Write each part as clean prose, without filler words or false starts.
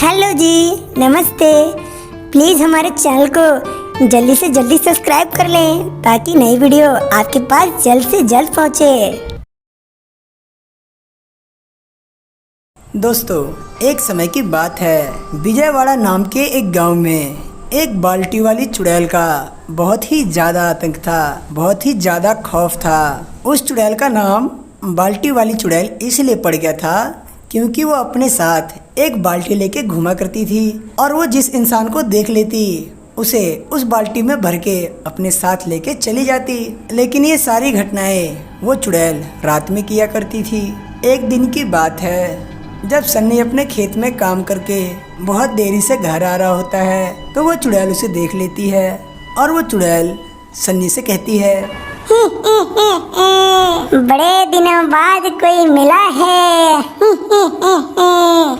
Hello जी, नमस्ते। Please हमारे channel को जल्दी से जल्दी सब्सक्राइब कर लें ताकि नई वीडियो आपके पास जल्द से जल्द पहुंचे। दोस्तों, एक समय की बात है। विजयवाड़ा नाम के एक गांव में एक बाल्टी वाली चुड़ैल का बहुत ही ज़्यादा आतंक था, बहुत ही ज़्यादा खौफ था। उस चुड़ैल का नाम बाल्टी वाली चुड़ैल इसलिए पड़ गया था क्योंकि वो अपने साथ एक बाल्टी लेके घूमा करती थी और वो जिस इंसान को देख लेती उसे उस बाल्टी में भर के अपने साथ लेके चली जाती। लेकिन ये सारी घटनाएं वो चुड़ैल रात में किया करती थी। एक दिन की बात है, जब सन्नी अपने खेत में काम करके बहुत देरी से घर आ रहा होता है तो वो चुड़ैल उसे देख लेती है और वो चुड़ैल सन्नी से कहती है, बड़े दिनों बाद कोई मिला है।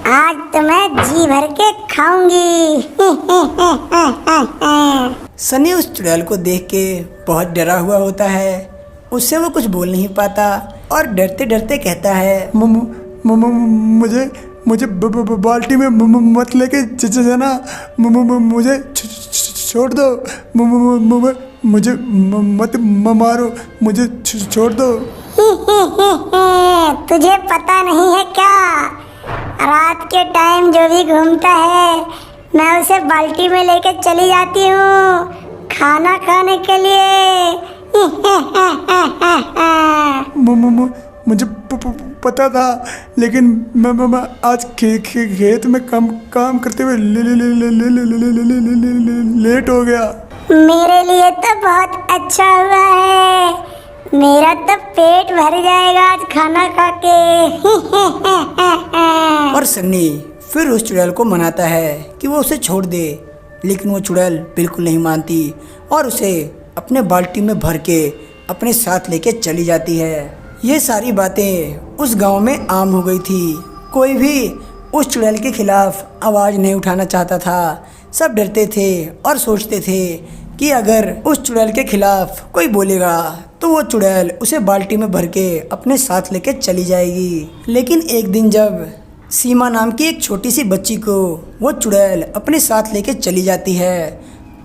आज तो मैं जी भर के खाऊंगी। सनी उस चुड़ैल को देख के बहुत डरा हुआ होता है। उससे वो कुछ बोल नहीं पाता और डरते डरते कहता है, मुझे मुझे बाल्टी में मत लेके जाना, मुझे छोड़ दो, मुझे मत मारो, मुझे छोड़ दो। तुझे पता नहीं है क्या, रात के टाइम जो भी घूमता है मैं उसे बाल्टी में लेके चली जाती हूँ खाना खाने के लिए। मुझे पता था, लेकिन मैं आज खेत में काम करते हुए लेट हो गया। मेरे लिए तो बहुत अच्छा हुआ है, मेरा तो पेट भर जाएगा आज खाना खा के। और सन्नी फिर उस चुड़ैल को मनाता है कि वो उसे छोड़ दे, लेकिन वो चुड़ैल बिल्कुल नहीं मानती और उसे अपने बाल्टी में भर के अपने साथ लेके चली जाती है। ये सारी बातें उस गांव में आम हो गई थी। कोई भी उस चुड़ैल के खिलाफ आवाज़ नहीं उठाना चाहता था। सब डरते थे और सोचते थे कि अगर उस चुड़ैल के खिलाफ कोई बोलेगा तो वो चुड़ैल उसे बाल्टी में भर के अपने साथ लेके चली जाएगी। लेकिन एक दिन जब सीमा नाम की एक छोटी सी बच्ची को वो चुड़ैल अपने साथ लेके चली जाती है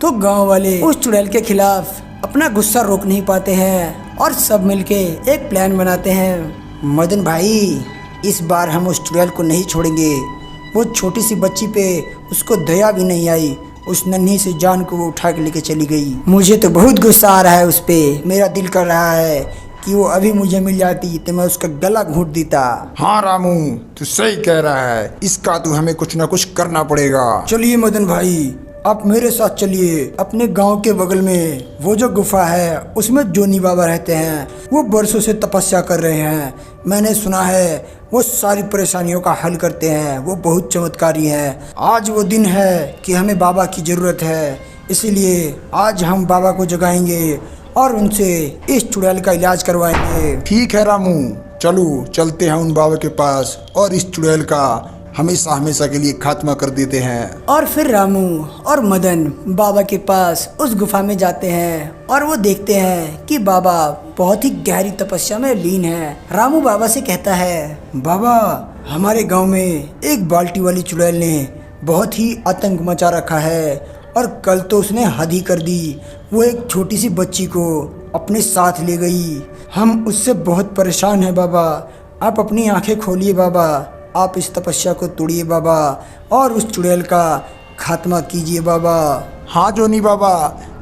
तो गांव वाले उस चुड़ैल के खिलाफ अपना गुस्सा रोक नहीं पाते हैं और सब मिलके एक प्लान बनाते हैं। मदन भाई, इस बार हम उस चुड़ैल को नहीं छोड़ेंगे। वो छोटी सी बच्ची पे उसको दया भी नहीं आई, उस नन्ही सी जान को वो उठा के लेके चली गई। मुझे तो बहुत गुस्सा आ रहा है उस पे। मेरा दिल कर रहा है कि वो अभी मुझे मिल जाती तो मैं उसका गला घोंट देता। हाँ रामू, तू सही कह रहा है, इसका तो हमें कुछ ना कुछ करना पड़ेगा। चलिए मदन भाई, आप मेरे साथ चलिए। अपने गांव के बगल में वो जो गुफा है उसमें जोनी बाबा रहते हैं। वो बरसों से तपस्या कर रहे हैं। मैंने सुना है वो सारी परेशानियों का हल करते हैं। वो बहुत चमत्कारी हैं। आज वो दिन है कि हमें बाबा की ज़रूरत है, इसीलिए आज हम बाबा को जगाएंगे और उनसे इस चुड़ैल का इलाज करवाएंगे। ठीक है रामू, चलो चलते हैं उन बाबा के पास और इस चुड़ैल का हमेशा हमेशा के लिए खात्मा कर देते हैं। और फिर रामू और मदन बाबा के पास उस गुफा में जाते हैं और वो देखते हैं कि बाबा बहुत ही गहरी तपस्या में लीन है। रामू बाबा से कहता है, बाबा, हमारे गांव में एक बाल्टी वाली चुड़ैल ने बहुत ही आतंक मचा रखा है और कल तो उसने हद ही कर दी। वो एक छोटी सी बच्ची को अपने साथ ले गई। हम उससे बहुत परेशान हैं बाबा। आप अपनी आंखें खोलिए बाबा, आप इस तपस्या को तोड़िए बाबा और उस चुड़ैल का खात्मा कीजिए बाबा। हाँ जोनी बाबा,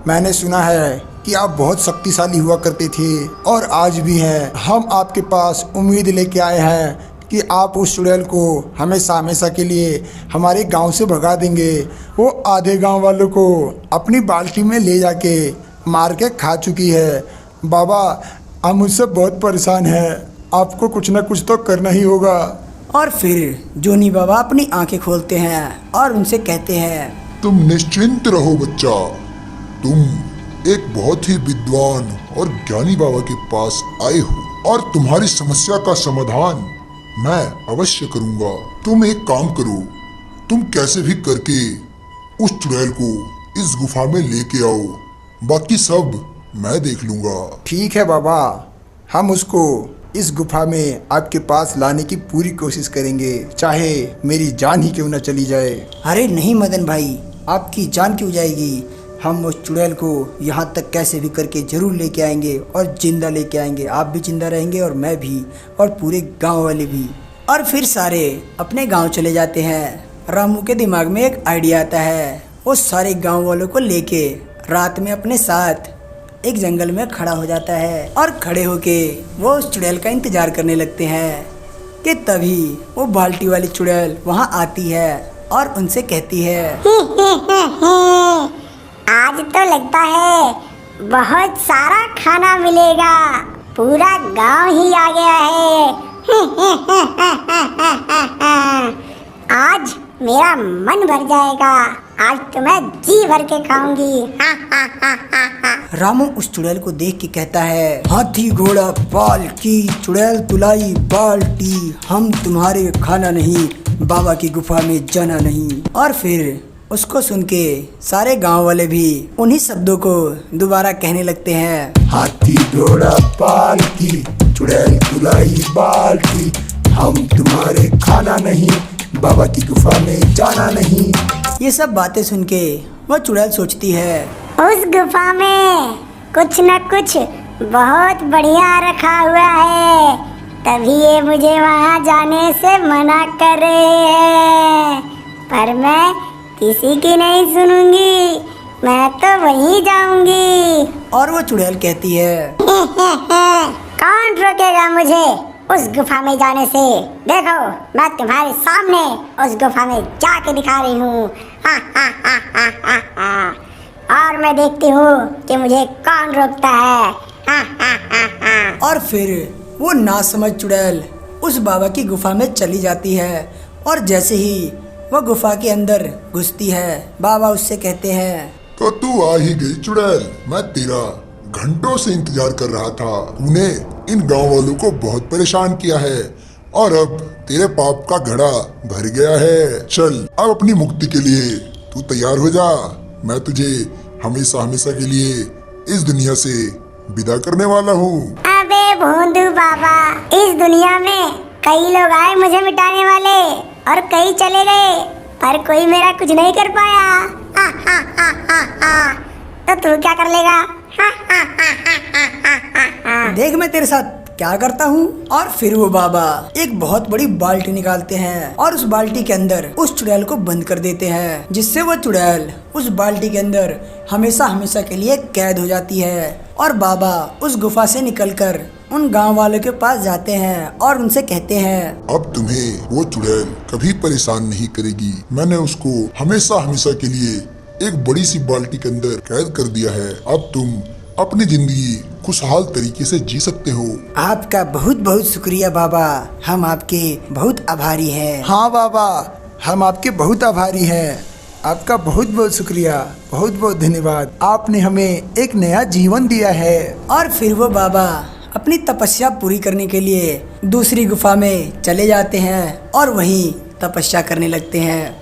मैंने सुना है कि आप बहुत शक्तिशाली हुआ करते थे और आज भी हैं। हम आपके पास उम्मीद लेके आए हैं कि आप उस चुड़ैल को हमेशा हमेशा के लिए हमारे गांव से भगा देंगे। वो आधे गांव वालों को अपनी बाल्टी में ले जाके मार के खा चुकी है। बाबा, हम उससे बहुत परेशान हैं, आपको कुछ ना कुछ तो करना ही होगा। और फिर जोनी बाबा अपनी आंखें खोलते हैं और उनसे कहते हैं, तुम निश्चिंत रहो बच्चा, तुम एक बहुत ही विद्वान और ज्ञानी बाबा के पास आए हो और तुम्हारी समस्या का समाधान मैं अवश्य करूंगा। तुम एक काम करो, तुम कैसे भी करके उस चुड़ैल को इस गुफा में लेके आओ, बाकी सब मैं देख लूंगा। ठीक है बाबा, हम उसको इस गुफा में आपके पास लाने की पूरी कोशिश करेंगे, चाहे मेरी जान ही क्यों न चली जाए। अरे नहीं मदन भाई, आपकी जान क्यों जाएगी। हम उस चुड़ैल को यहाँ तक कैसे भी करके जरूर लेके आएंगे और जिंदा लेके आएंगे। आप भी जिंदा रहेंगे और मैं भी और पूरे गांव वाले भी। और फिर सारे अपने गांव चले जाते हैं। रामू के दिमाग में एक आइडिया आता है। वो सारे गांव वालों को लेके रात में अपने साथ एक जंगल में खड़ा हो जाता है और खड़े होके वो उस चुड़ैल का इंतजार करने लगते हैं कि तभी वो बाल्टी वाली चुड़ैल वहाँ आती है और उनसे कहती है, आज तो लगता है बहुत सारा खाना मिलेगा, पूरा गांव ही आ गया है। आज मेरा मन भर जाएगा, आज तो मैं जी भर के खाऊंगी। रामू उस चुड़ैल को देख के कहता है, हाथी घोड़ा पालकी चुड़ैल तुलाई बाल्टी, हम तुम्हारे खाना नहीं, बाबा की गुफा में जाना नहीं। और फिर उसको सुन के सारे गांव वाले भी उन्हीं शब्दों को दोबारा कहने लगते हैं। हाथी घोड़ा पालकी चुड़ैल तुलाई बाल्टी, हम तुम्हारे खाना नहीं, बाबा की गुफा में जाना नहीं। ये सब बातें सुन के वो चुड़ैल सोचती है, उस गुफा में कुछ न कुछ बहुत बढ़िया रखा हुआ है, तभी ये मुझे वहाँ जाने से मना कर रहे हैं। पर मैं किसी की नहीं सुनूंगी, मैं तो वहीं जाऊंगी। और वो चुड़ैल कहती है, कौन रोकेगा मुझे उस गुफा में जाने से। देखो मैं तुम्हारे सामने उस गुफा में जाके दिखा रही हूँ। और मैं देखती हूँ कि मुझे कौन रोकता है। और फिर वो नासमझ चुड़ैल उस बाबा की गुफा में चली जाती है। और जैसे ही वो गुफा के अंदर घुसती है, बाबा उससे कहते हैं, तो तू आ ही गई चुड़ैल, मैं तेरा घंटों से इंतजार कर रहा था। तूने इन गांव वालों को बहुत परेशान किया है और अब तेरे पाप का घड़ा भर गया है। चल अब अपनी मुक्ति के लिए तू तैयार हो जा। मैं तुझे हमेशा हमेशा के लिए इस दुनिया से विदा करने वाला हूँ। अबे भोंदू बाबा, इस दुनिया में कई लोग आए मुझे मिटाने वाले और कई चले गए, पर कोई मेरा कुछ नहीं कर पाया। तो तू क्या कर लेगा? देख मैं तेरे साथ क्या करता हूँ। और फिर वो बाबा एक बहुत बड़ी बाल्टी निकालते हैं और उस बाल्टी के अंदर उस चुड़ैल को बंद कर देते हैं, जिससे वो चुड़ैल उस बाल्टी के अंदर हमेशा हमेशा के लिए कैद हो जाती है। और बाबा उस गुफा से निकलकर उन गांव वालों के पास जाते हैं और उनसे कहते हैं, अब तुम्हें वो चुड़ैल कभी परेशान नहीं करेगी। मैंने उसको हमेशा हमेशा के लिए एक बड़ी सी बाल्टी के अंदर कैद कर दिया है। अब तुम अपनी जिंदगी खुशहाल तरीके से जी सकते हो। आपका बहुत बहुत शुक्रिया बाबा, हम आपके बहुत आभारी हैं। हाँ बाबा, हम आपके बहुत आभारी हैं। आपका बहुत बहुत शुक्रिया, बहुत बहुत धन्यवाद। आपने हमें एक नया जीवन दिया है। और फिर वो बाबा अपनी तपस्या पूरी करने के लिए दूसरी गुफा में चले जाते हैं और वहीं तपस्या करने लगते हैं।